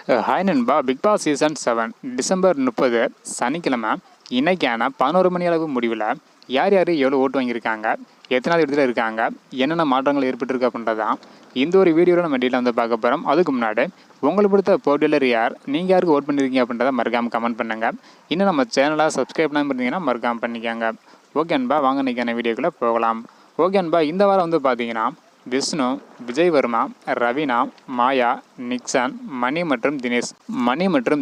Hi நண்பா, big Boss season 7 December 30 சனிக்கிழமை இன்னைக்கான 11 மணி அளவு முடிவில் யார் யார் எவ்வளோ ஓட்டு வாங்கியிருக்காங்க, எத்தனாவது இடத்துல இருக்காங்க, என்னென்ன மாற்றங்கள் ஏற்பட்டிருக்கு அப்படின்றதான் இந்த ஒரு வீடியோவில் நம்ம டீட்டெயில் வந்து பார்க்க போகிறோம். அதுக்கு முன்னாடி உங்களுக்கு பிடித்த போட்டியாளர் யார், நீங்கள் யாருக்கு ஓட் பண்ணியிருக்கீங்க அப்படின்றத மறக்காமல் கமெண்ட் பண்ணுங்கள். இன்னும் நம்ம சேனலை சப்ஸ்கிரைப் பண்ணாமல் இருந்தீங்கன்னா மறக்காமல் பண்ணிக்கோங்க. ஓகே அன்பா, வாங்க இன்றைக்கான வீடியோக்குள்ளே போகலாம். ஓகே அன்பா, இந்த வாரம் வந்து பார்த்தீங்கன்னா விஷ்ணு, விஜய் வர்மா, ரவீனா, மாயா, நிக்சன், மணி மற்றும்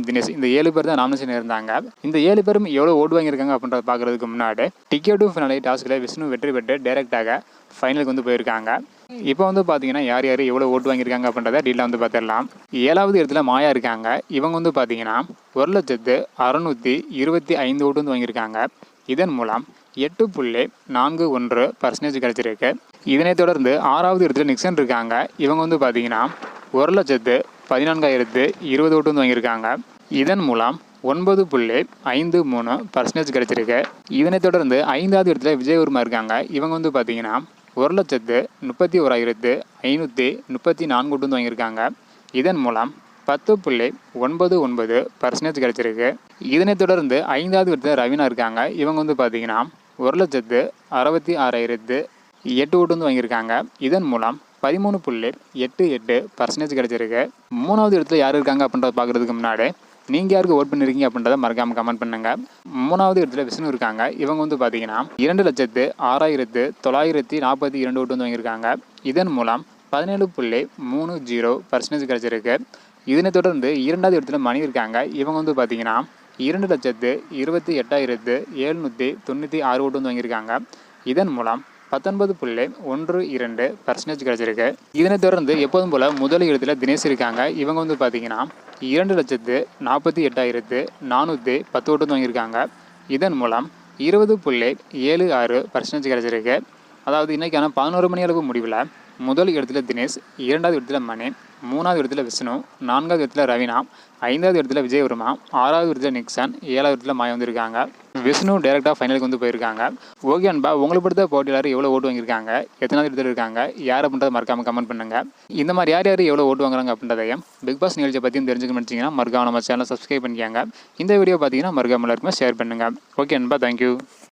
தினேஷ் இந்த 7 பேர் தான் நாமினேஷன் இருந்தாங்க. இந்த 7 பேரும் எவ்வளோ ஓட்டு வாங்கியிருக்காங்க அப்படின்றத பார்க்குறதுக்கு முன்னாடி டிக்கெட் டு ஃபினாலே டாஸ்கில் விஷ்ணு வெற்றி பெற்று டைரெக்டாக ஃபைனலுக்கு வந்து போயிருக்காங்க. இப்போ வந்து பார்த்தீங்கன்னா யார் யார் எவ்வளோ ஓட்டு வாங்கியிருக்காங்க அப்படின்றத டீட்டெயில் வந்து பார்த்துடலாம். 7வது இடத்துல மாயா இருக்காங்க. இவங்க வந்து பார்த்தீங்கன்னா 1,625,000 ஓட்டு வந்து வாங்கியிருக்காங்க. இதன் மூலம் 8.41% கிடைச்சிருக்கு. இதனைத் தொடர்ந்து 6வது இடத்துல நிக்சன் இருக்காங்க. இவங்க வந்து பார்த்தீங்கன்னா 1,14,020 ஓட்டு வந்து வாங்கியிருக்காங்க. இதன் மூலம் 9.53% கிடைச்சிருக்கு. இதனைத் தொடர்ந்து 5வது இடத்துல விஜய் வர்மா இருக்காங்க. இவங்க வந்து பார்த்தீங்கன்னா 1,31,534 ஓட்டு வந்து வாங்கியிருக்காங்க. இதன் மூலம் 10.99% கிடைச்சிருக்கு. இதனைத் தொடர்ந்து 5வது இடத்துல ரவீனா இருக்காங்க. இவங்க வந்து பார்த்தீங்கன்னா 1,66,008 ஓட்டு வந்து வாங்கியிருக்காங்க. இதன் மூலம் 13.88% கிடைச்சிருக்கு. 3வது இடத்துல யார் இருக்காங்க அப்படின்றத பார்க்குறதுக்கு முன்னாடி நீங்கள் யாருக்கு ஓட் பண்ணியிருக்கீங்க அப்படின்றத மறக்காமல் கமெண்ட் பண்ணுங்கள். 3வது இடத்துல விஷ்ணு இருக்காங்க. இவங்க வந்து பார்த்தீங்கன்னா 2,06,942 ஓட்டு வந்து வாங்கியிருக்காங்க. இதன் மூலம் 17.30% கிடைச்சிருக்கு. இதனைத் தொடர்ந்து 2வது இடத்துல மணி இருக்காங்க. இவங்க வந்து பார்த்தீங்கன்னா 2,28,796 ஓட்டு வந்து வாங்கியிருக்காங்க. இதன் மூலம் 19.12% கிடைச்சிருக்கு. இதனைத் தொடர்ந்து எப்போதும் போல் முதல் இடத்துல தினேஷ் இருக்காங்க. இவங்க வந்து பார்த்தீங்கன்னா 2,48,410 ஓட்டு வந்து வாங்கியிருக்காங்க. இதன் மூலம் 20.76% கிடைச்சிருக்கு. அதாவது இன்றைக்கான 11 மணி அளவு முடிவில் முதல் இடத்துல தினேஷ், 2வது இடத்துல மணி, 3வது இடத்துல விஷ்ணு, 4வது இடத்துல ரவீனா, 5வது இடத்துல விஜய் வர்மா, 6வது இடத்துல நிக்சன், 7வது இடத்துல மாயா வந்திருக்காங்க. விஷ்ணு டைரெக்டாக ஃபைனலுக்கு வந்து போயிருக்காங்க. ஓகே அன்பா, உங்களுக்கு பிடித்த போட்டியாளர் எவ்வளோ ஓட்டு வாங்கியிருக்காங்க, எத்தனாவது இடத்துல இருக்காங்க, யார் அப்படின்றத மறக்காமல் கமெண்ட் பண்ணுங்கள். இந்த மாதிரி யார் யார் எவ்வளோ ஓட்டு வாங்குறாங்க அப்படின்றதையும் பிக் பாஸ் நிகழ்ச்சியை பற்றியும் தெரிஞ்சுக்க முடிச்சிங்கன்னா மறக்காம நம்ம சேனலை சப்ஸ்கிரைப் பண்ணிக்காங்க. இந்த வீடியோ பார்த்தீங்கன்னா மறக்காமல் எல்லாருக்குமே ஷேர் பண்ணுங்கள். ஓகே அன்பா, தேங்க்யூ.